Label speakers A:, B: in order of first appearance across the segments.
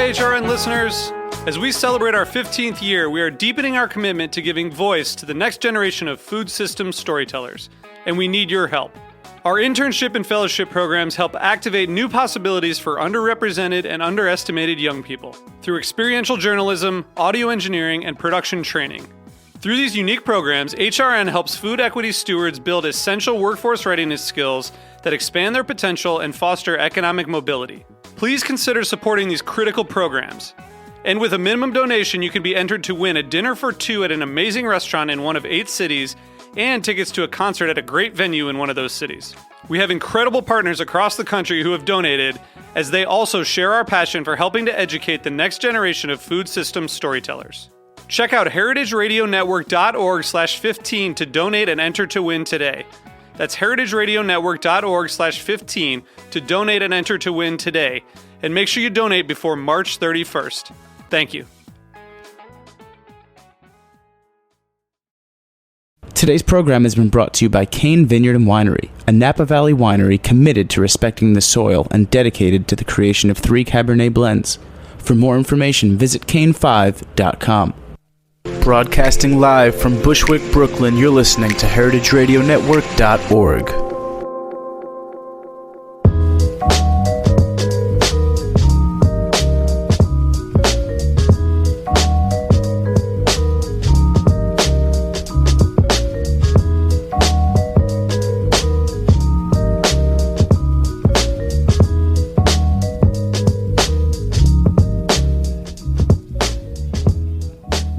A: HRN listeners. As we celebrate our 15th year, we are deepening our commitment to giving voice to the next generation of food systems storytellers, and we need your help. Our internship and fellowship programs help activate new possibilities for underrepresented and underestimated young people through experiential journalism, audio engineering, and production training. Through these unique programs, HRN helps food equity stewards build essential workforce readiness skills that expand their potential and foster economic mobility. Please consider supporting these critical programs. And with a minimum donation, you can be entered to win a dinner for two at an amazing restaurant in one of 8 cities and tickets to a concert at a great venue in one of those cities. We have incredible partners across the country who have donated, as they also share our passion for helping to educate the next generation of food systems storytellers. Check out heritageradionetwork.org/15 to donate and enter to win today. That's heritageradionetwork.org/15 to donate and enter to win today. And make sure you donate before March 31st. Thank you.
B: Today's program has been brought to you by Cane Vineyard and Winery, a Napa Valley winery committed to respecting the soil and dedicated to the creation of 3 Cabernet blends. For more information, visit cane5.com. Broadcasting live from Bushwick, Brooklyn, you're listening to heritageradionetwork.org.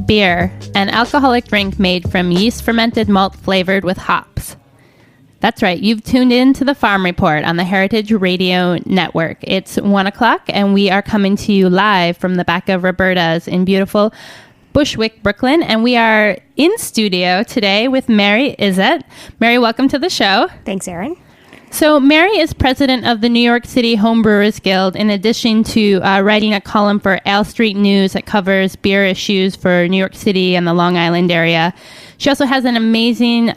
C: Beer, an alcoholic drink made from yeast-fermented malt flavored with hops. That's right, you've tuned in to the Farm Report on the Heritage Radio Network. It's 1 o'clock, and we are coming to you live from the back of Roberta's in beautiful Bushwick, Brooklyn, and we are in studio today with Mary Izett. Mary, welcome to the show.
D: Thanks, Erin.
C: So Mary is president of the New York City Homebrewers Guild, in addition to writing a column for Ale Street News that covers beer issues for New York City and the Long Island area. She also has an amazing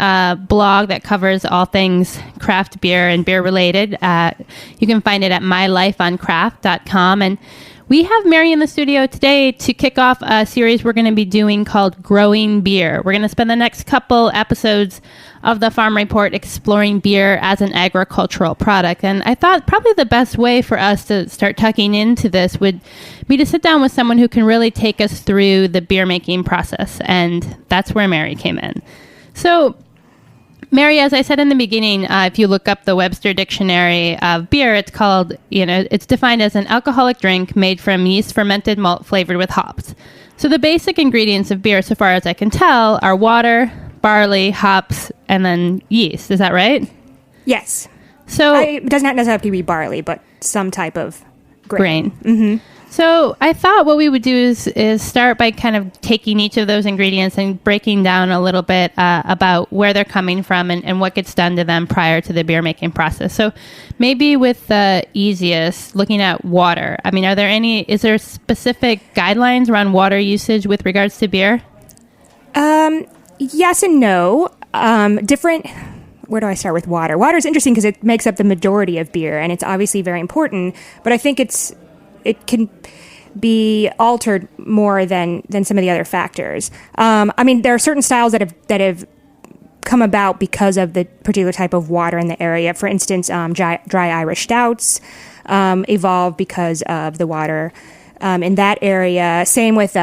C: blog that covers all things craft beer and beer related. You can find it at mylifeoncraft.com. And we have Mary in the studio today to kick off a series we're going to be doing called Growing Beer. We're going to spend the next couple episodes of the Farm Report exploring beer as an agricultural product. And I thought probably the best way for us to start tucking into this would be to sit down with someone who can really take us through the beer making process. And that's where Mary came in. So Mary, as I said in the beginning, if you look up the Webster Dictionary of beer, it's called, it's defined as an alcoholic drink made from yeast fermented malt flavored with hops. So the basic ingredients of beer, so far as I can tell, are water, barley, hops, and then yeast. Is that right?
D: Yes.
C: So
D: it does not necessarily have to be barley, but some type of grain.
C: Mm-hmm. So I thought what we would do is start by kind of taking each of those ingredients and breaking down a little bit about where they're coming from and what gets done to them prior to the beer making process. So maybe with the easiest, looking at water. I mean, is there specific guidelines around water usage with regards to beer?
D: Yes and no. Where do I start with water? Water is interesting because it makes up the majority of beer, and it's obviously very important, but I think it can be altered more than some of the other factors. There are certain styles that have come about because of the particular type of water in the area. For instance, dry Irish stouts evolved because of the water in that area. Same with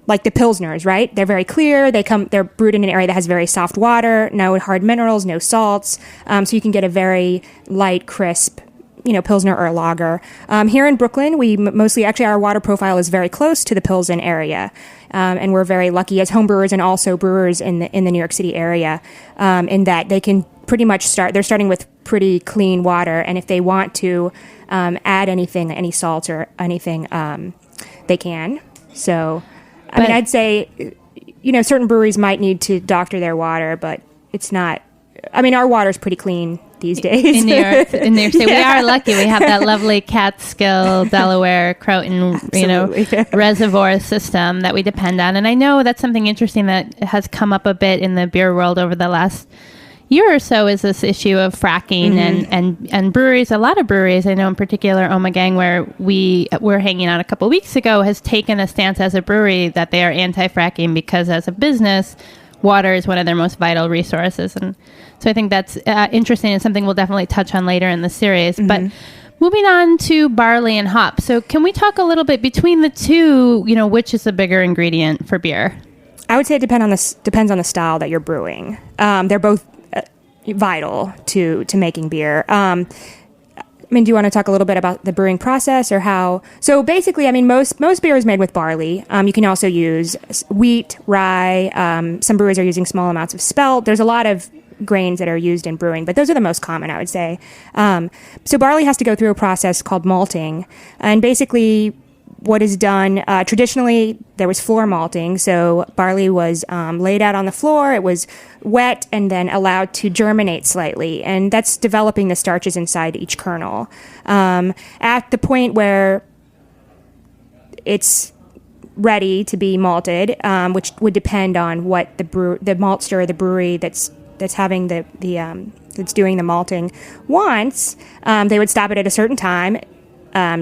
D: like the Pilsners, right? They're very clear. They're brewed in an area that has very soft water, no hard minerals, no salts. So you can get a very light, crisp, Pilsner or a lager. Here in Brooklyn, we mostly, our water profile is very close to the Pilsen area. And we're very lucky as homebrewers and also brewers in the New York City area, in that they can pretty much they're starting with pretty clean water. And if they want to add anything, any salts or anything, they can. So, I'd say, certain breweries might need to doctor their water, but it's not, our water's pretty clean these days. In New York City,
C: we are lucky. We have that lovely Catskill, Delaware, Croton, reservoir system that we depend on. And I know that's something interesting that has come up a bit in the beer world over the last, year or so is this issue of fracking and breweries. A lot of breweries, I know in particular Omegang, where we were hanging out a couple of weeks ago, has taken a stance as a brewery that they are anti-fracking because as a business, water is one of their most vital resources. And so I think that's interesting and something we'll definitely touch on later in the series. But moving on to barley and hops. So can we talk a little bit between the two, which is the bigger ingredient for beer?
D: I would say it depends on the style that you're brewing. They're both vital to making beer. Do you want to talk a little bit about the brewing process or how? So basically, most beer is made with barley. You can also use wheat, rye. Some brewers are using small amounts of spelt. There's a lot of grains that are used in brewing, but those are the most common, I would say. So barley has to go through a process called malting, and basically what is done, traditionally there was floor malting, so barley was laid out on the floor, it was wet and then allowed to germinate slightly, and that's developing the starches inside each kernel. At the point where it's ready to be malted, which would depend on what the maltster or the brewery that's having that's doing the malting wants, they would stop it at a certain time,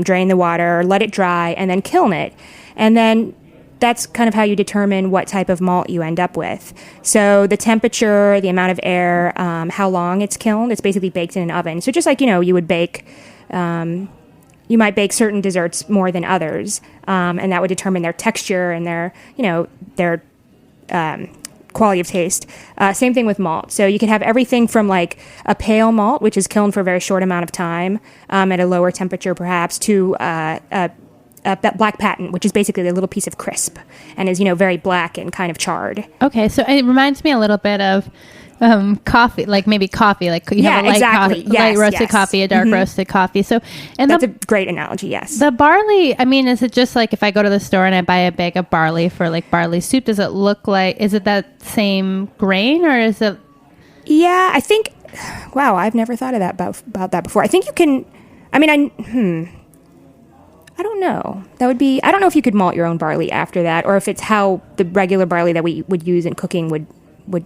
D: drain the water, let it dry, and then kiln it. And then that's kind of how you determine what type of malt you end up with. So the temperature, the amount of air, how long it's kilned, it's basically baked in an oven. So just like, you would bake, you might bake certain desserts more than others, and that would determine their texture and their quality of taste. Same thing with malt. So you can have everything from like a pale malt, which is kilned for a very short amount of time at a lower temperature perhaps, to a black patent, which is basically a little piece of crisp and is, very black and kind of charred.
C: Okay, so it reminds me a little bit of coffee, like maybe coffee, like you have a light
D: exactly.
C: coffee, light roasted coffee, a dark roasted coffee. So, and
D: that's a great analogy. Yes.
C: The barley, is it just like if I go to the store and I buy a bag of barley for like barley soup, does it look like, is it that same grain or is it?
D: Yeah, I think, wow, I've never thought of that about that before. I think you can, I don't know. That would be, I don't know if you could malt your own barley after that, or if it's how the regular barley that we would use in cooking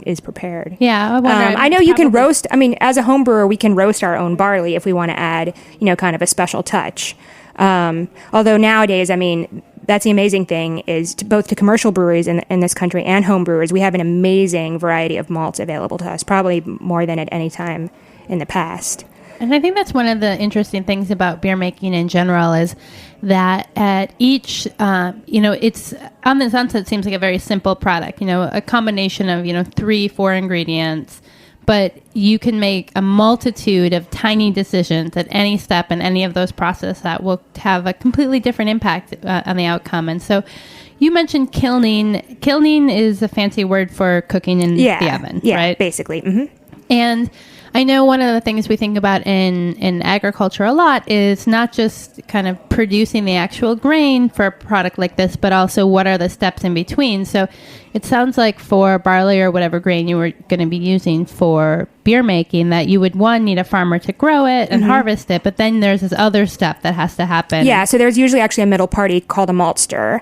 D: is prepared.
C: Yeah, I wonder.
D: I know you can roast. As a home brewer, we can roast our own barley if we want to add, kind of a special touch. Although nowadays, that's the amazing thing is both to commercial breweries in this country and home brewers, we have an amazing variety of malts available to us, probably more than at any time in the past.
C: And I think that's one of the interesting things about beer making in general is that at each, it's on the sunset seems like a very simple product, a combination of, 3-4 ingredients, but you can make a multitude of tiny decisions at any step in any of those processes that will have a completely different impact on the outcome. And so you mentioned kilning. Kilning is a fancy word for cooking in the oven, right?
D: Yeah, basically. Mm-hmm.
C: And I know one of the things we think about in agriculture a lot is not just kind of producing the actual grain for a product like this, but also what are the steps in between. So it sounds like for barley or whatever grain you were going to be using for beer making, that you would, need a farmer to grow it and harvest it, but then there's this other step that has to happen.
D: Yeah, so there's usually actually a middle party called a maltster.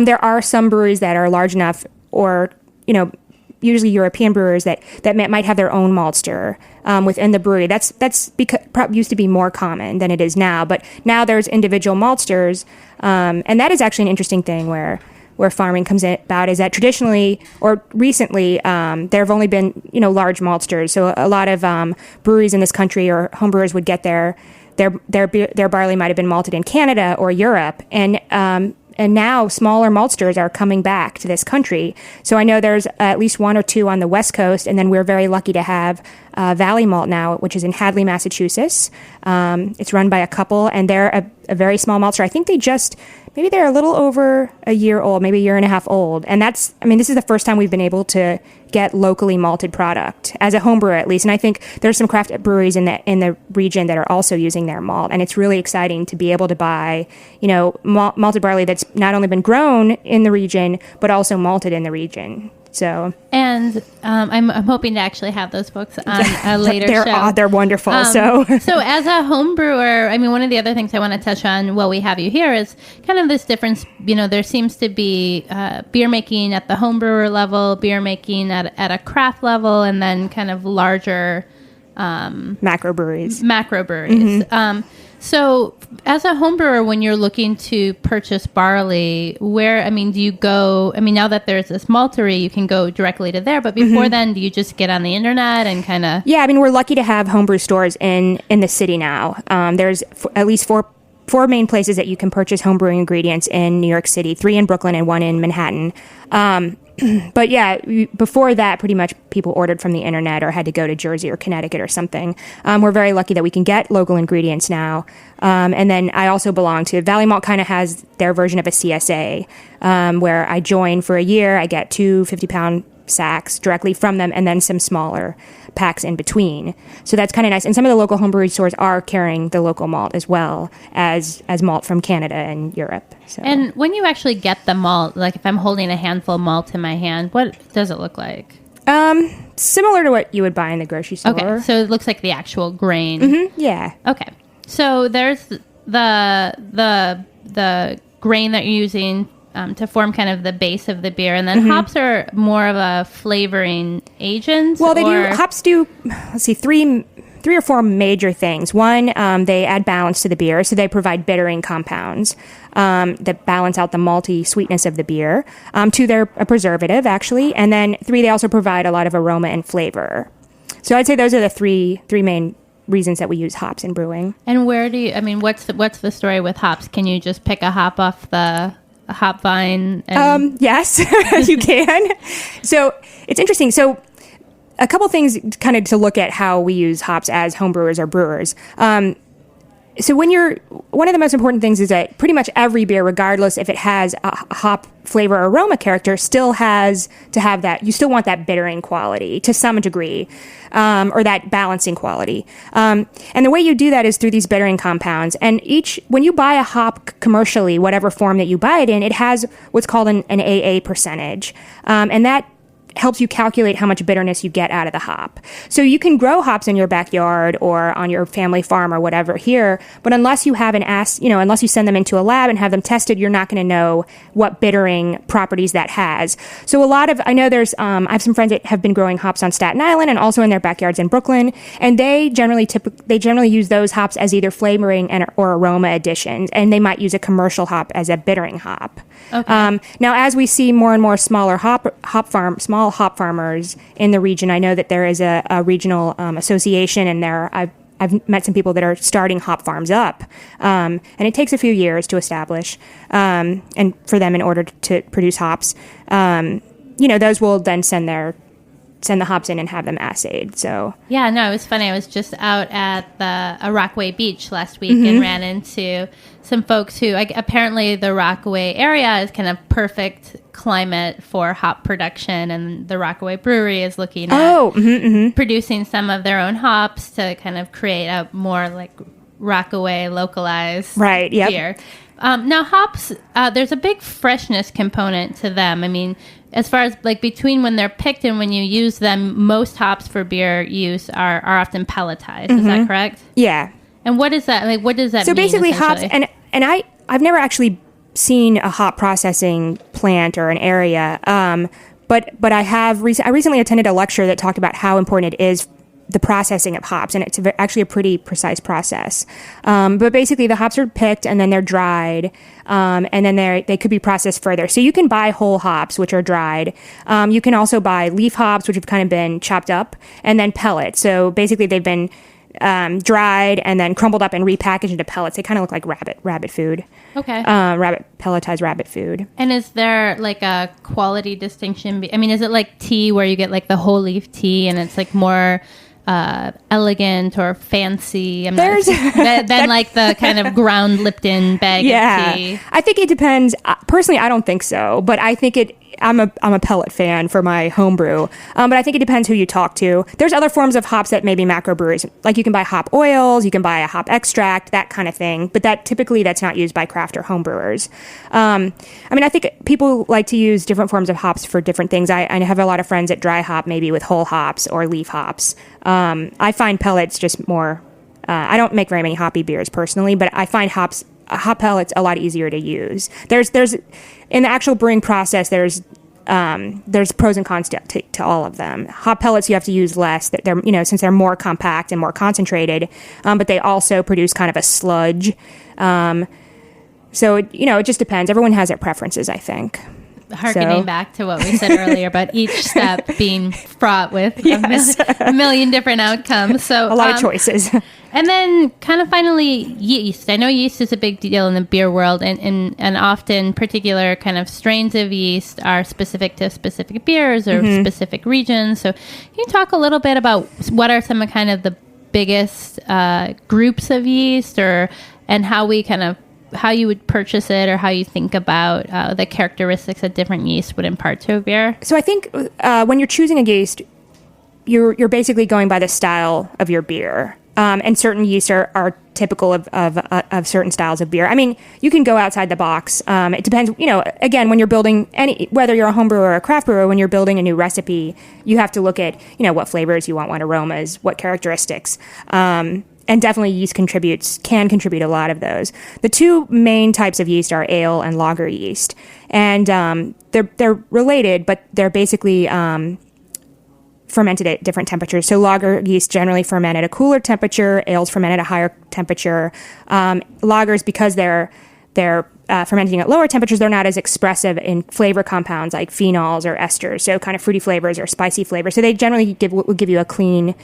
D: There are some breweries that are large enough or, usually European brewers that might have their own maltster within the brewery. That's because used to be more common than it is now. But now there's individual maltsters, and that is actually an interesting thing where farming comes about. Is that traditionally or recently there have only been large maltsters. So a lot of breweries in this country or homebrewers would get their barley might have been malted in Canada or Europe, and now smaller maltsters are coming back to this country. So I know there's at least one or two on the West Coast, and then we're very lucky to have Valley Malt now, which is in Hadley, Massachusetts. It's run by a couple, and they're a very small maltster. I think maybe they're a little over a year old, maybe a year and a half old. And this is the first time we've been able to get locally malted product, as a home brewer at least. And I think there's some craft breweries in the region that are also using their malt. And it's really exciting to be able to buy, malted barley that's not only been grown in the region, but also malted in the region. So,
C: and I'm hoping to actually have those books on a later show.
D: They're wonderful.
C: So as a home brewer, I mean, one of the other things I want to touch on while we have you here is kind of this difference. There seems to be beer making at the home brewer level, beer making at a craft level, and then kind of larger
D: macro breweries.
C: So as a home brewer, when you're looking to purchase barley, do you go, now that there's this maltery, you can go directly to there, but before then, do you just get on the internet and kind of...
D: Yeah, we're lucky to have homebrew stores in the city now. There's at least four main places that you can purchase homebrewing ingredients in New York City, 3 in Brooklyn and 1 in Manhattan. But yeah, before that, pretty much people ordered from the internet or had to go to Jersey or Connecticut or something. We're very lucky that we can get local ingredients now. And then I also belong to Valley Malt, kind of has their version of a CSA, where I join for a year. I get 2 50-pound sacks directly from them and then some smaller packs in between. So that's kind of nice. And some of the local homebrew stores are carrying the local malt as well as malt from Canada and Europe. So.
C: And when you actually get the malt, like if I'm holding a handful of malt in my hand, what does it look like?
D: Similar to what you would buy in the grocery store.
C: Okay, so it looks like the actual grain.
D: Mm-hmm, yeah.
C: Okay. So there's the grain that you're using to form kind of the base of the beer, and then hops are more of a flavoring agent.
D: Well, hops do. Let's see, three or four major things. One, they add balance to the beer, so they provide bittering compounds that balance out the malty sweetness of the beer. 2, they're a preservative actually, and then 3, they also provide a lot of aroma and flavor. So I'd say those are the three main reasons that we use hops in brewing.
C: And where do you? What's the story with hops? Can you just pick a hop off the hop vine?
D: Yes, you can. So it's interesting. So a couple things kind of to look at how we use hops as homebrewers or brewers. So one of the most important things is that pretty much every beer, regardless if it has a hop flavor or aroma character, still has to have that. You still want that bittering quality to some degree, or that balancing quality. And the way you do that is through these bittering compounds. And when you buy a hop commercially, whatever form that you buy it in, it has what's called an AA percentage. And that helps you calculate how much bitterness you get out of the hop. So you can grow hops in your backyard or on your family farm or whatever here, but unless you have unless you send them into a lab and have them tested, you're not going to know what bittering properties that has. So I know there's, I have some friends that have been growing hops on Staten Island and also in their backyards in Brooklyn, and they generally use those hops as either flavoring or aroma additions, and they might use a commercial hop as a bittering hop. Okay. Now, as we see more and more small hop farmers in the region, I know that there is a regional association, and I've met some people that are starting hop farms up, and it takes a few years to establish, and for them in order to produce hops. Those will then send the hops in and have them assayed. So
C: yeah, no, it was funny. I was just out at Rockaway Beach last week and ran into some folks who apparently the Rockaway area is kind of perfect climate for hop production, and the Rockaway Brewery is looking at producing some of their own hops to kind of create a more like Rockaway localized beer. Now hops, there's a big freshness component to them. As far as like between when they're picked and when you use them, most hops for beer use are often pelletized. Is that correct?
D: Yeah.
C: And what is that? Like, what does that mean?
D: So basically hops, and I've never actually seen a hop processing plant or an area, but I recently attended a lecture that talked about how important it is, the processing of hops, and it's actually a pretty precise process. But basically, the hops are picked and then they're dried, and then they could be processed further. So you can buy whole hops, which are dried. You can also buy leaf hops, which have kind of been chopped up, and then pellets. So basically, they've been dried and then crumbled up and repackaged into pellets. They kind of look like rabbit food. Okay. Pelletized rabbit food.
C: And is there like a quality distinction? Is it like tea where you get like the whole leaf tea and it's like more elegant or fancy than like the kind of ground Lipton bag of tea?
D: I think it depends. Personally, I don't think so, but I think I'm a pellet fan for my homebrew, but I think it depends who you talk to. There's other forms of hops that maybe macrobreweries, like you can buy hop oils, you can buy a hop extract, that kind of thing. But that's not used by craft or homebrewers. I think people like to use different forms of hops for different things. I have a lot of friends that dry hop maybe with whole hops or leaf hops. I find pellets just more. I don't make very many hoppy beers personally, but I find hop pellets a lot easier to use. There's in the actual brewing process, there's pros and cons to all of them. Hop pellets you have to use less. They're since they're more compact and more concentrated, but they also produce kind of a sludge. So it just depends. Everyone has their preferences, I think.
C: Harkening back to what we said earlier about each step being fraught with a million different outcomes. So
D: a lot of choices.
C: And then kind of finally, yeast. I know yeast is a big deal in the beer world, and often particular kind of strains of yeast are specific to specific beers or specific regions. So can you talk a little bit about what are some of kind of the biggest groups of yeast, and how you would purchase it, or how you think about the characteristics that different yeast would impart to a beer?
D: So I think when you're choosing a yeast, you're basically going by the style of your beer. And certain yeasts are typical of certain styles of beer. I mean, you can go outside the box. It depends, again, when you're building whether you're a home brewer or a craft brewer, when you're building a new recipe, you have to look at, what flavors you want aromas, what characteristics. And definitely yeast can contribute a lot of those. The two main types of yeast are ale and lager yeast. And they're related, but they're basically fermented at different temperatures. So lager yeast generally ferment at a cooler temperature. Ales ferment at a higher temperature. Lagers, because they're fermenting at lower temperatures, they're not as expressive in flavor compounds like phenols or esters, so kind of fruity flavors or spicy flavors. So they generally will give you a cleaner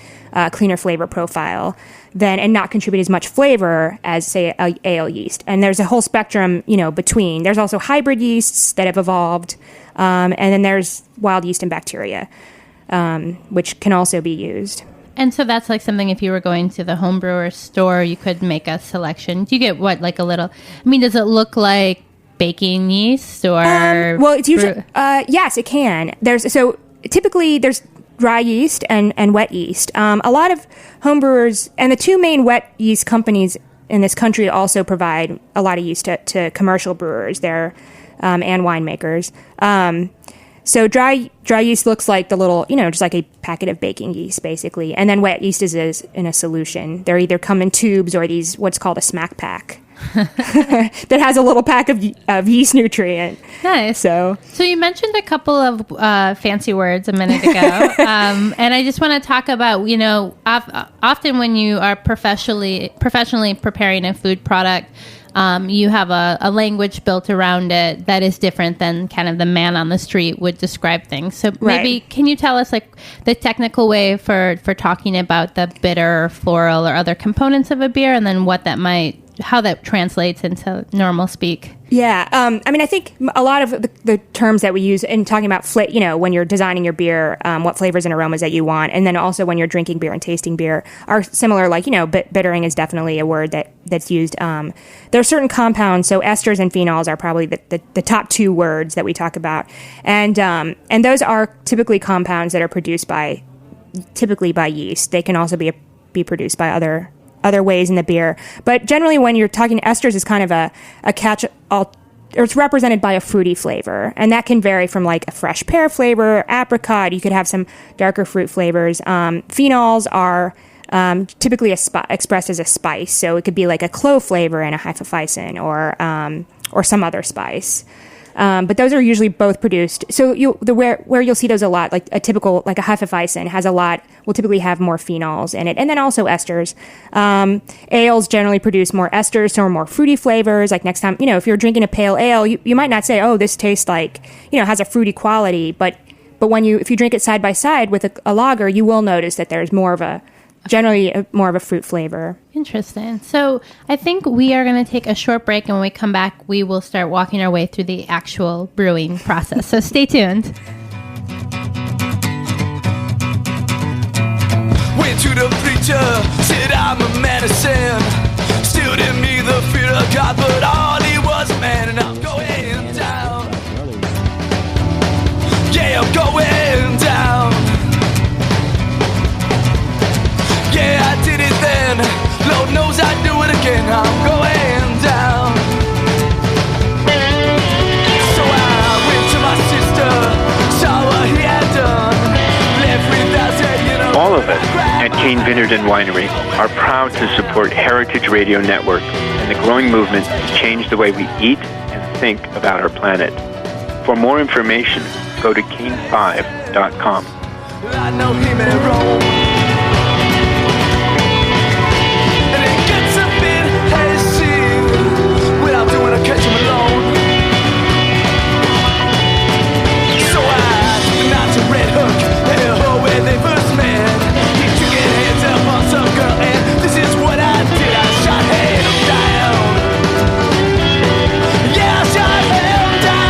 D: flavor profile and not contribute as much flavor as, say, a ale yeast. And there's a whole spectrum, between. There's also hybrid yeasts that have evolved, and then there's wild yeast and bacteria, which can also be used.
C: And so that's like something, if you were going to the home brewer store, you could make a selection. Do you get does it look like baking yeast or?
D: Well, it's usually, yes, it can. Typically there's dry yeast and wet yeast. A lot of home brewers, and the two main wet yeast companies in this country also provide a lot of yeast to commercial brewers and winemakers. So dry yeast looks like the little, just like a packet of baking yeast, basically. And then wet yeast is in a solution. They're either come in tubes or these, what's called a smack pack, that has a little pack of yeast nutrient.
C: Nice.
D: So
C: you mentioned a couple of fancy words a minute ago. And I just want to talk about, often when you are professionally preparing a food product, you have a language built around it that is different than kind of the man on the street would describe things. So maybe can you tell us like the technical way for talking about the bitter, floral, or other components of a beer, and then how that translates into normal speak?
D: Yeah. I think a lot of the terms that we use in talking about, when you're designing your beer, what flavors and aromas that you want, and then also when you're drinking beer and tasting beer are similar. Like, bittering is definitely a word that's used. There are certain compounds, so esters and phenols are probably the top two words that we talk about. And those are typically compounds that are produced typically by yeast. They can also be produced by other ways in the beer. But generally when you're talking esters is kind of a catch-all, or it's represented by a fruity flavor. And that can vary from like a fresh pear flavor, apricot. You could have some darker fruit flavors. Phenols are typically expressed as a spice. So it could be like a clove flavor and a hefeweizen or some other spice. But those are usually both produced. So where you'll see those a lot, like a typical, like a hefeweizen will typically have more phenols in it. And then also esters. Ales generally produce more esters, so more fruity flavors. Like next time, if you're drinking a pale ale, you might not say, oh, this tastes like, has a fruity quality. But if you drink it side by side with a lager, you will notice that there's generally more of a fruit flavor.
C: Interesting. So I think we are going to take a short break, and when we come back, we will start walking our way through the actual brewing process. So stay tuned.
E: Went to the preacher, said I'm a man of sin. Still didn't need the fear of God, but all he was a man, and I'm going down.
F: Cane Vineyard and Winery are proud to support Heritage Radio Network and the growing movement to change the way we eat and think about our planet. For more information, go to cane5.com.
E: I know him in Rome. And it gets a bit hazy without doing a catch him alone. So I knocked a red hook and oh, where they first met. He took his hands up on some girl and this is what I did. I shot him down. Yeah, I shot him down.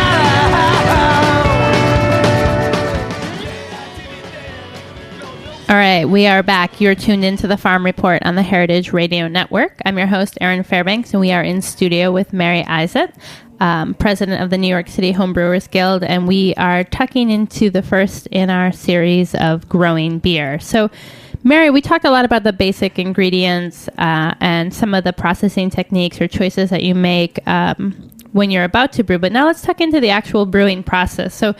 C: All right, we are back. You're tuned into the Farm Report on the Heritage Radio Network. I'm your host, Erin Fairbanks, and we are in studio with Mary Izett, president of the New York City Homebrewers Guild, and we are tucking into the first in our series of growing beer. So, Mary, we talked a lot about the basic ingredients and some of the processing techniques or choices that you make when you're about to brew, but now let's tuck into the actual brewing process. So,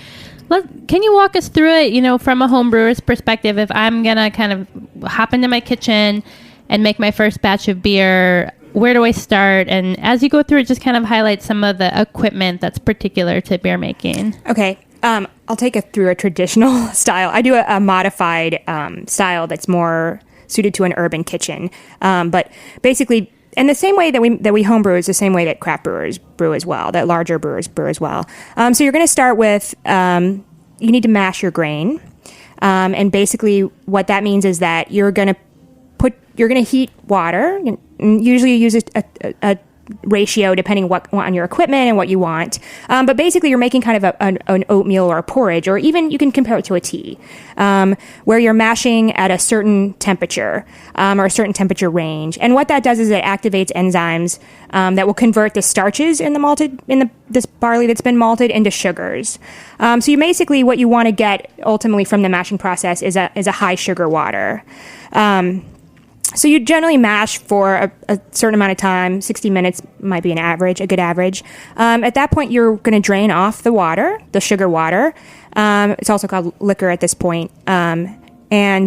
C: can you walk us through it, from a home brewer's perspective? If I'm going to kind of hop into my kitchen and make my first batch of beer, where do I start? And as you go through it, just kind of highlight some of the equipment that's particular to beer making.
D: Okay. I'll take it through a traditional style. I do a modified style that's more suited to an urban kitchen. But basically, in the same way that we homebrew is the same way that craft brewers brew as well, that larger brewers brew as well. So you're going to start with, you need to mash your grain. And basically what that means is that you're going to heat water. And usually you use a ratio depending on your equipment and what you want. But basically you're making kind of an oatmeal or a porridge, or even you can compare it to a tea, where you're mashing at a certain temperature or a certain temperature range. And what that does is it activates enzymes that will convert the starches in this barley that's been malted into sugars. So you basically, what you want to get ultimately from the mashing process is a high sugar water. So you generally mash for a certain amount of time. 60 minutes might be a good average. At that point, you're going to drain off the water, the sugar water. It's also called liquor at this point. And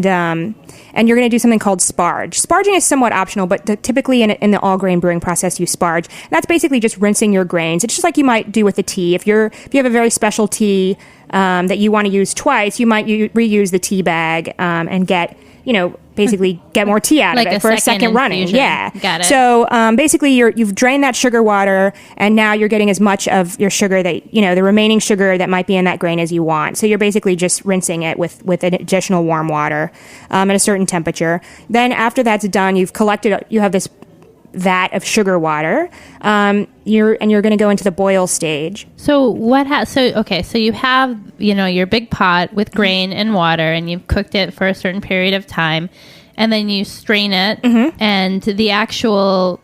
D: you're going to do something called sparge. Sparging is somewhat optional, but typically in the all grain brewing process, you sparge. And that's basically just rinsing your grains. It's just like you might do with a tea. If you have a very special tea that you want to use twice, you might reuse the tea bag and get basically get more tea out of it for a second running.
C: Infusion.
D: Yeah.
C: Got it.
D: So basically you've drained that sugar water, and now you're getting as much of your sugar that, the remaining sugar that might be in that grain as you want. So you're basically just rinsing it with an additional warm water at a certain temperature. Then after that's done, you have this vat of sugar water. You're going to go into the boil stage.
C: So so you have, your big pot with grain and water, and you've cooked it for a certain period of time, and then you strain it, and the actual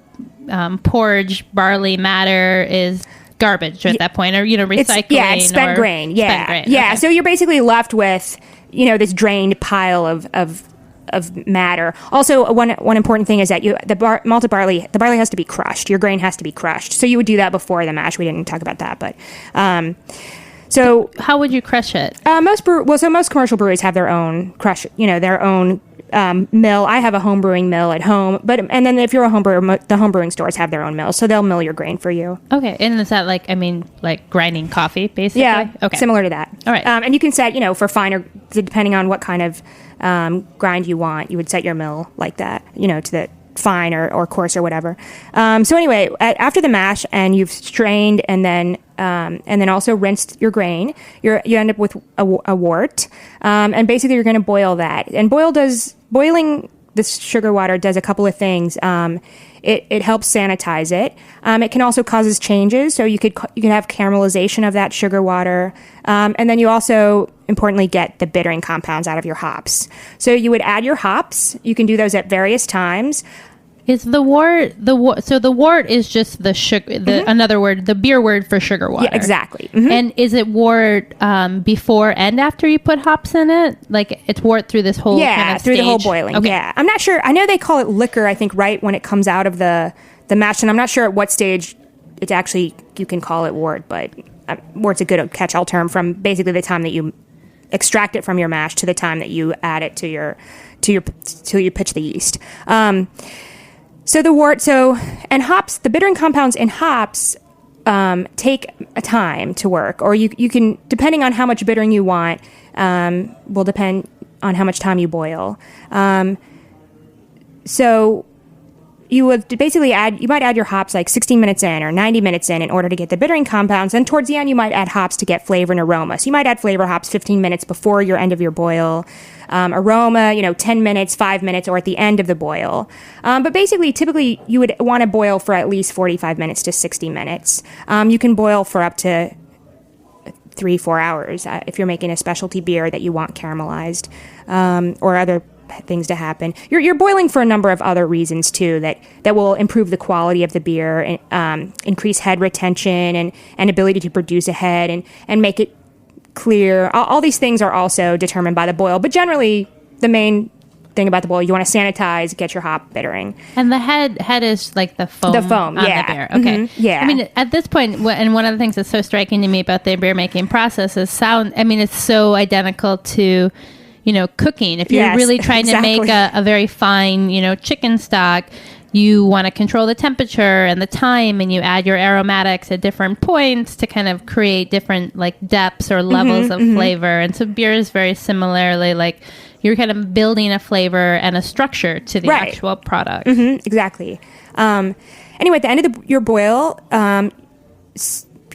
C: porridge barley matter is garbage at that point, or recycling.
D: It's spent grain. Yeah.
C: Spent grain.
D: Yeah.
C: Okay.
D: So you're basically left with this drained pile of matter. Also, one important thing is that malted barley, the barley has to be crushed. Your grain has to be crushed. So you would do that before the mash. We didn't talk about that, but so
C: how would you crush it?
D: Most commercial breweries have their own crush. Their own mill. I have a home brewing mill at home, and then if you're a home brewer, the home brewing stores have their own mills, so they'll mill your grain for you.
C: Okay, and is that like grinding coffee, basically?
D: Yeah,
C: okay,
D: similar to that.
C: All right,
D: and you can set, for finer, depending on what kind of grind you want, you would set your mill like that, to the fine or coarse or whatever. So anyway, after the mash and you've strained and then also rinsed your grain, you end up with a wort, and basically you're going to boil that. And boiling this sugar water does a couple of things. It helps sanitize it. It can also causes changes, so you could have caramelization of that sugar water, and then you also importantly get the bittering compounds out of your hops. So you would add your hops. You can do those at various times.
C: Is the wort so the wort is just the sugar, another word, the beer word for sugar water?
D: Yeah, exactly. Mm-hmm.
C: And is it wort before and after you put hops in it? Like it's wort through this whole kind of
D: through the whole
C: stage?
D: boiling.
C: Okay.
D: Yeah, I'm not sure. I know they call it liquor, I think, right when it comes out of the mash, and I'm not sure at what stage it's actually you can call it wort, but wort's a good catch-all term from basically the time that you extract it from your mash to the time that you add it to your till you pitch the yeast. And hops, the bittering compounds in hops take a time to work, or you can, depending on how much bittering you want, will depend on how much time you boil. So you would basically you might add your hops like 60 minutes in or 90 minutes in order to get the bittering compounds. And towards the end, you might add hops to get flavor and aroma. So you might add flavor hops 15 minutes before your end of your boil. Aroma, 10 minutes, 5 minutes, or at the end of the boil. But basically, typically, you would want to boil for at least 45 minutes to 60 minutes. You can boil for up to 3-4 hours if you're making a specialty beer that you want caramelized, or other things to happen. You're boiling for a number of other reasons too that will improve the quality of the beer, and increase head retention and ability to produce a head and make it clear. All these things are also determined by the boil, but generally the main thing about the boil, you want to sanitize, get your hop bittering.
C: And the head is like the foam. On
D: yeah.
C: the beer. Okay.
D: Mm-hmm. Yeah.
C: I mean, at this point, and one of the things that's so striking to me about the beer making process is sound. I mean, it's so identical to, cooking. If you're really trying to make a very fine, chicken stock, you want to control the temperature and the time, and you add your aromatics at different points to kind of create different like depths or levels of flavor. And so beer is very similarly like you're kind of building a flavor and a structure to the actual product.
D: Exactly. Anyway, at the end of your boil,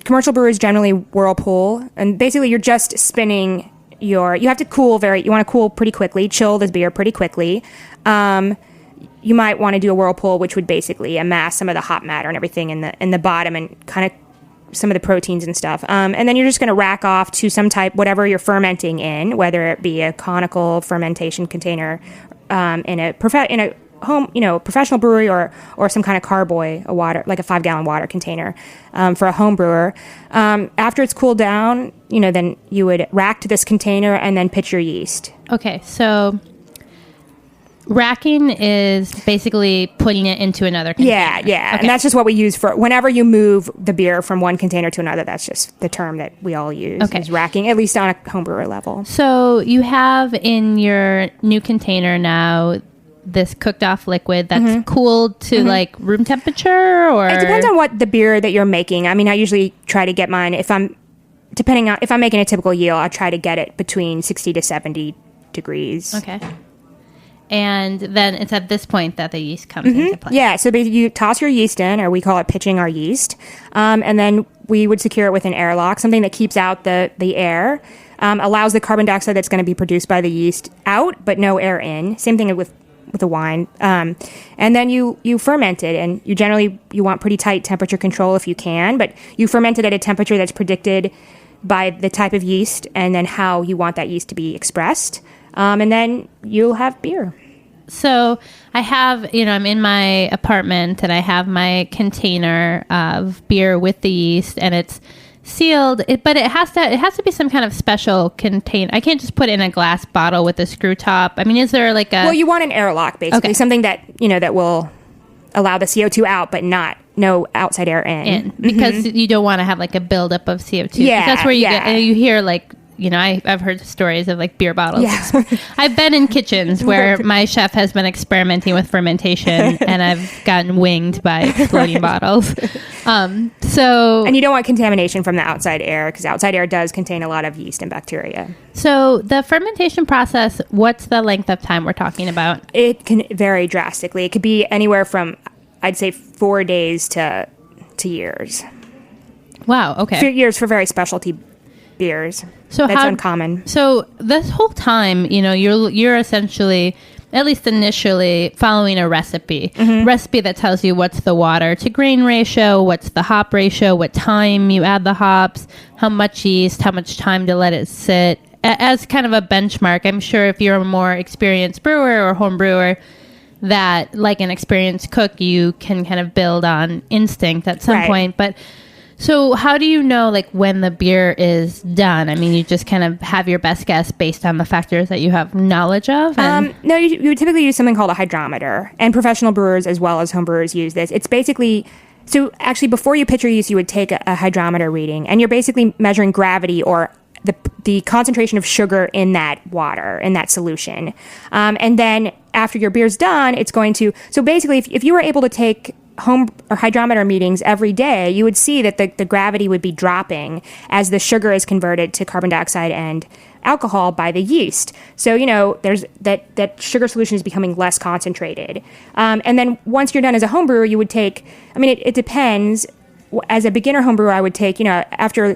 D: commercial brewers generally whirlpool, and basically you're just spinning you have to cool you want to cool pretty quickly, chill the beer pretty quickly. You might want to do a whirlpool, which would basically amass some of the hop matter and everything in the bottom and kind of some of the proteins and stuff. And then you're just going to rack off to some type, whatever you're fermenting in, whether it be a conical fermentation container, in a home, professional brewery, or some kind of carboy, a water, like a 5-gallon water container, for a home brewer. After it's cooled down, then you would rack to this container and then pitch your yeast.
C: Okay. So racking is basically putting it into another container.
D: Yeah.
C: Okay.
D: And that's just what we use for whenever you move the beer from one container to another. That's just the term that we all use, is racking, at least on a homebrewer level.
C: So you have in your new container now this cooked off liquid that's cooled to like room temperature, or
D: it depends on what the beer that you're making. I mean, I usually try to get mine, if I'm making a typical yield, I try to get it between 60 to 70 degrees.
C: Okay. And then it's at this point that the yeast comes into play.
D: Yeah, so you toss your yeast in, or we call it pitching our yeast, and then we would secure it with an airlock, something that keeps out the air, allows the carbon dioxide that's going to be produced by the yeast out, but no air in. Same thing with the wine. And then you ferment it, and you want pretty tight temperature control if you can, but you ferment it at a temperature that's predicted by the type of yeast and then how you want that yeast to be expressed. And then you'll have beer.
C: So I have, I'm in my apartment and I have my container of beer with the yeast, and it's sealed, but it has to be some kind of special container. I can't just put it in a glass bottle with a screw top. I mean, is there like a...
D: Well, you want an airlock, basically.
C: Okay.
D: Something that, that will allow the CO2 out, but no outside air in.
C: Because you don't want to have like a buildup of CO2.
D: Yeah.
C: That's where you hear like, I've heard stories of like beer bottles.
D: Yeah.
C: I've been in kitchens where my chef has been experimenting with fermentation and I've gotten winged by exploding bottles. And
D: you don't want contamination from the outside air, because outside air does contain a lot of yeast and bacteria.
C: So the fermentation process, what's the length of time we're talking about?
D: It can vary drastically. It could be anywhere from, I'd say, 4 days to years.
C: Wow. Okay.
D: Years for very specialty beers.
C: So
D: that's uncommon.
C: So this whole time, you're essentially, at least initially, following a recipe that tells you what's the water to grain ratio, what's the hop ratio, what time you add the hops, how much yeast, how much time to let it sit, as kind of a benchmark. I'm sure if you're a more experienced brewer or home brewer, that like an experienced cook, you can kind of build on instinct at some point. But so how do you know like when the beer is done? I mean, you just kind of have your best guess based on the factors that you have knowledge of?
D: No, you would typically use something called a hydrometer, and professional brewers as well as home brewers use this. It's basically, so actually before you pitch your yeast, you would take a hydrometer reading, and you're basically measuring gravity or the the concentration of sugar in that water, in that solution. And then after your beer's done, it's going to, so basically if you were able to take home or hydrometer meetings every day, you would see that the gravity would be dropping as the sugar is converted to carbon dioxide and alcohol by the yeast. So, there's that sugar solution is becoming less concentrated. And then once you're done as a home brewer, you would take, it depends. As a beginner home brewer, I would take, after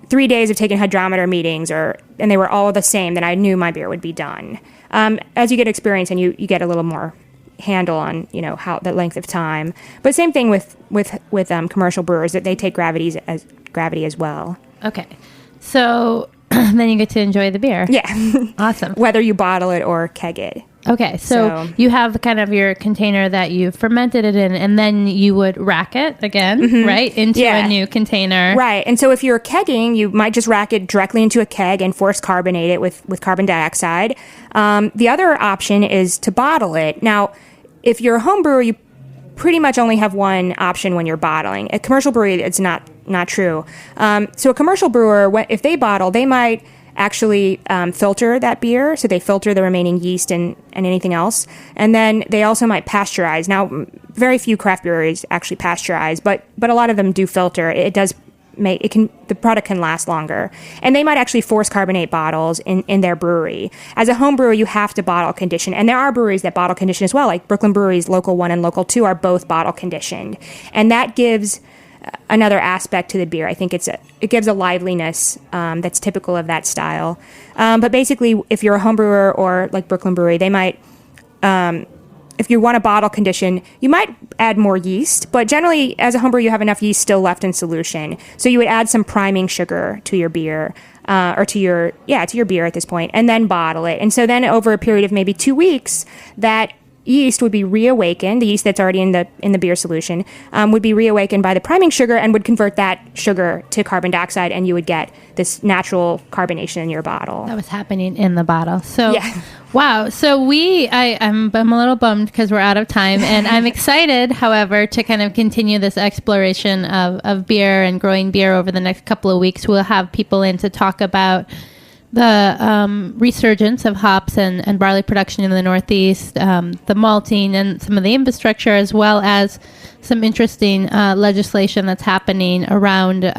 D: 3 days of taking hydrometer meetings and they were all the same, then I knew my beer would be done. As you get experience and you get a little more handle on how the length of time, but same thing with commercial brewers, that they take gravity as well.
C: Okay, so then you get to enjoy the beer.
D: Yeah.
C: Awesome.
D: Whether you bottle it or keg it.
C: Okay, so you have kind of your container that you fermented it in, and then you would rack it again, right, into a new container.
D: Right, and so if you're kegging, you might just rack it directly into a keg and force carbonate it with carbon dioxide. The other option is to bottle it. Now, if you're a home brewer, you pretty much only have one option when you're bottling. A commercial brewery, it's not true. So a commercial brewer, if they bottle, they might actually filter that beer, so they filter the remaining yeast and anything else, and then they also might pasteurize. Now, very few craft breweries actually pasteurize, but a lot of them do filter. The product can last longer, and they might actually force carbonate bottles in their brewery. As a home brewer, you have to bottle condition, and there are breweries that bottle condition as well, like Brooklyn Breweries Local 1 and Local 2 are both bottle conditioned, and that gives another aspect to the beer. I think it gives a liveliness that's typical of that style. But basically, if you're a home brewer or like Brooklyn Brewery, they might, if you want a bottle condition, you might add more yeast. But generally, as a home brewer, you have enough yeast still left in solution. So you would add some priming sugar to your beer, or to your beer at this point, and then bottle it. And so then over a period of maybe 2 weeks, that yeast would be reawakened. The yeast that's already in the beer solution would be reawakened by the priming sugar and would convert that sugar to carbon dioxide, and you would get this natural carbonation in your bottle.
C: That was happening in the bottle. So,
D: yeah.
C: Wow. So I'm a little bummed because we're out of time, and I'm excited, however, to kind of continue this exploration of beer and growing beer over the next couple of weeks. We'll have people in to talk about the resurgence of hops and barley production in the Northeast, the malting and some of the infrastructure, as well as some interesting legislation that's happening around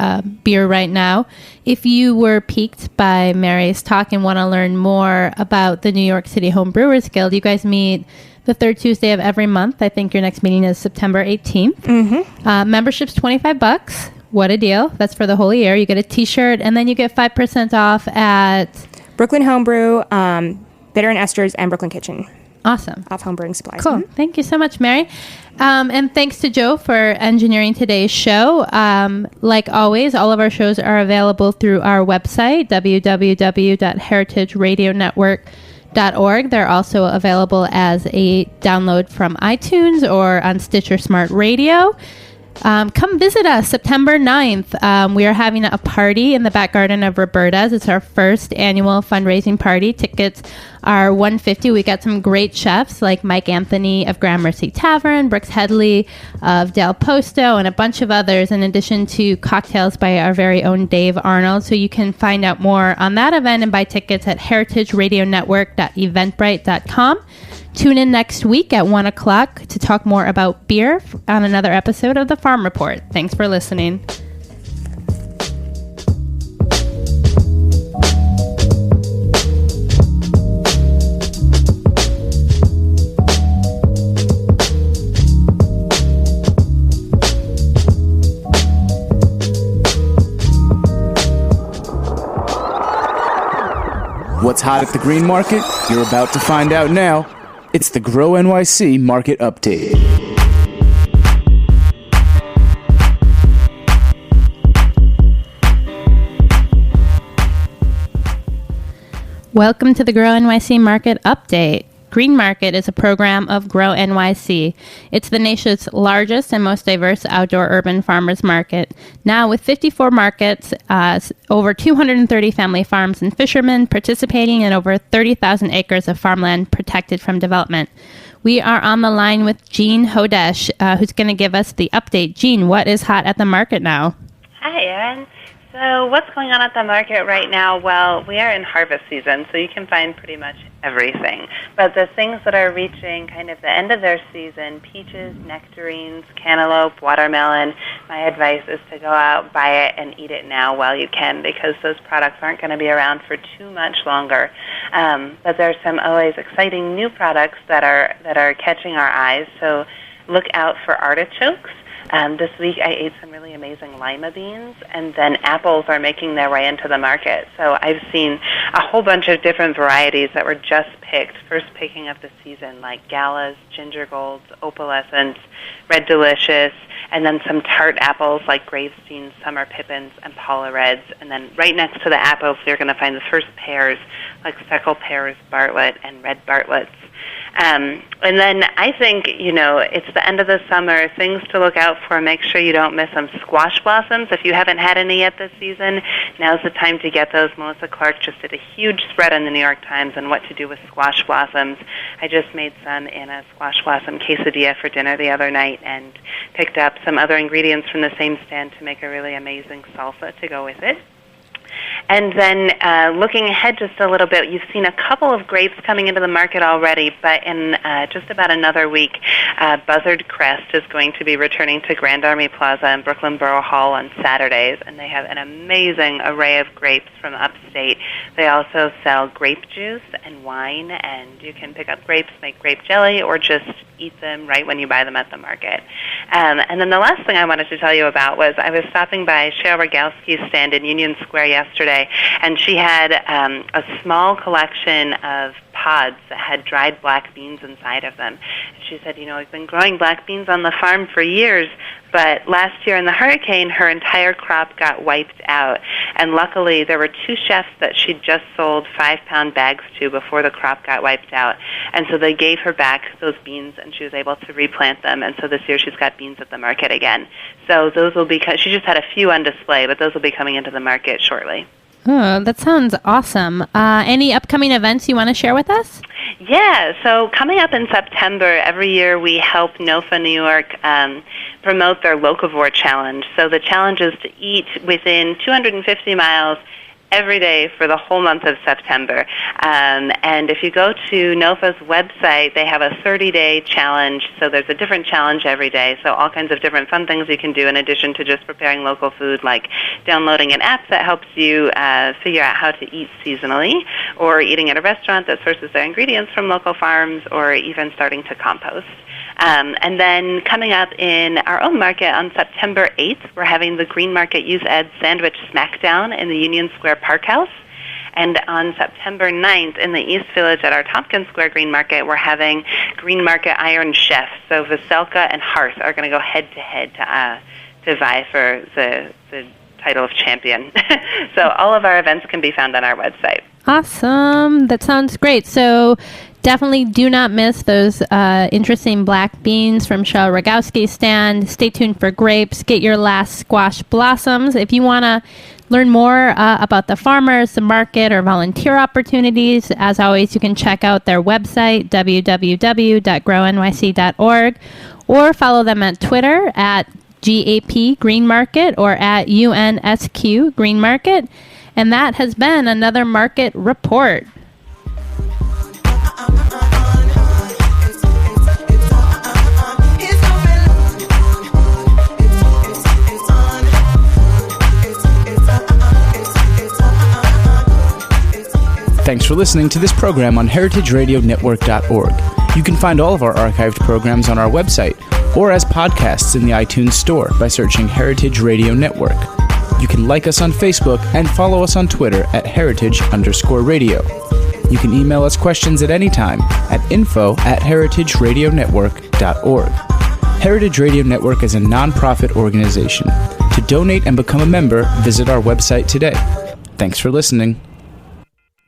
C: beer right now. If you were piqued by Mary's talk and want to learn more about the New York City Homebrewers Guild, you guys meet the third Tuesday of every month. I think your next meeting is September 18th. Membership's $25. What a deal. That's for the whole year. You get a t-shirt, and then you get 5% off at
D: Brooklyn Homebrew, Bitter and Esters, and Brooklyn Kitchen.
C: Awesome.
D: Off homebrewing supplies.
C: Cool. Thank you so much, Mary. And thanks to Joe for engineering today's show. Like always, all of our shows are available through our website, www.heritageradionetwork.org. They're also available as a download from iTunes or on Stitcher Smart Radio. Come visit us September 9th. We are having a party in the back garden of Roberta's. It's our first annual fundraising party. Tickets are $150. We got some great chefs like Mike Anthony of Gramercy Tavern, Brooks Headley of Del Posto, and a bunch of others, in addition to cocktails by our very own Dave Arnold. So you can find out more on that event and buy tickets at heritageradionetwork.eventbrite.com. Tune in next week at 1 o'clock to talk more about beer on another episode of The Farm Report. Thanks for listening.
B: What's hot at the green market? You're about to find out now. It's the Grow NYC Market Update.
C: Welcome to the Grow NYC Market Update. Green Market is a program of Grow NYC. It's the nation's largest and most diverse outdoor urban farmers market. Now with 54 markets, over 230 family farms and fishermen participating, in over 30,000 acres of farmland protected from development. We are on the line with Jean Hodesh, who's going to give us the update. Jean, what is hot at the market now?
G: Hi, Erin. So what's going on at the market right now? Well, we are in harvest season, so you can find pretty much everything. But the things that are reaching kind of the end of their season, peaches, nectarines, cantaloupe, watermelon, my advice is to go out, buy it, and eat it now while you can, because those products aren't going to be around for too much longer. But there's some always exciting new products that are catching our eyes, so look out for artichokes. This week I ate some really amazing lima beans, and then apples are making their way into the market. So I've seen a whole bunch of different varieties that were just picked, first picking of the season, like galas, ginger golds, opalescence, red delicious, and then some tart apples like Gravesteins, summer pippins, and Paula Reds. And then right next to the apples, you're going to find the first pears, like speckle pears, Bartlett, and red Bartletts. And then I think, it's the end of the summer, things to look out for. Make sure you don't miss some squash blossoms. If you haven't had any yet this season, now's the time to get those. Melissa Clark just did a huge spread in the New York Times on what to do with squash blossoms. I just made some in a squash blossom quesadilla for dinner the other night and picked up some other ingredients from the same stand to make a really amazing salsa to go with it. And then looking ahead just a little bit, you've seen a couple of grapes coming into the market already, but in just about another week, Buzzard Crest is going to be returning to Grand Army Plaza and Brooklyn Borough Hall on Saturdays, and they have an amazing array of grapes from upstate. They also sell grape juice and wine, and you can pick up grapes, make grape jelly, or just eat them right when you buy them at the market. And then the last thing I wanted to tell you about was I was stopping by Cheryl Rogalski's stand in Union Square yesterday, and she had a small collection of pods that had dried black beans inside of them. She said, we've been growing black beans on the farm for years, but last year in the hurricane, her entire crop got wiped out. And luckily, there were 2 chefs that she'd just sold 5-pound bags to before the crop got wiped out. And so they gave her back those beans, and she was able to replant them. And so this year, she's got beans at the market again. So those will be, she just had a few on display, but those will be coming into the market shortly.
C: Oh, that sounds awesome. Any upcoming events you want to share with us?
G: Yeah, so coming up in September, every year we help NOFA New York promote their Locavore Challenge. So the challenge is to eat within 250 miles every day for the whole month of September. And if you go to NOFA's website, they have a 30-day challenge. So there's a different challenge every day. So all kinds of different fun things you can do in addition to just preparing local food, like downloading an app that helps you figure out how to eat seasonally, or eating at a restaurant that sources their ingredients from local farms, or even starting to compost. And then coming up in our own market on September 8th, we're having the Green Market Youth Ed Sandwich Smackdown in the Union Square Park House. And on September 9th in the East Village at our Tompkins Square Green Market, we're having Green Market Iron Chef. So Veselka and Hearth are going to go head-to-head to vie for the title of champion. So all of our events can be found on our website.
C: Awesome. That sounds great. So definitely do not miss those interesting black beans from Cheryl Rogalski's stand. Stay tuned for grapes. Get your last squash blossoms. If you want to learn more about the farmers, the market, or volunteer opportunities, as always, you can check out their website, www.grownyc.org, or follow them at Twitter at GAP Green Market or at UNSQ Green Market. And that has been another market report.
B: Thanks for listening to this program on heritageradionetwork.org. You can find all of our archived programs on our website or as podcasts in the iTunes Store by searching Heritage Radio Network. You can like us on Facebook and follow us on Twitter at heritage_radio. You can email us questions at any time at info@heritageradionetwork.org. Heritage Radio Network is a non-profit organization. To donate and become a member, visit our website today. Thanks for listening.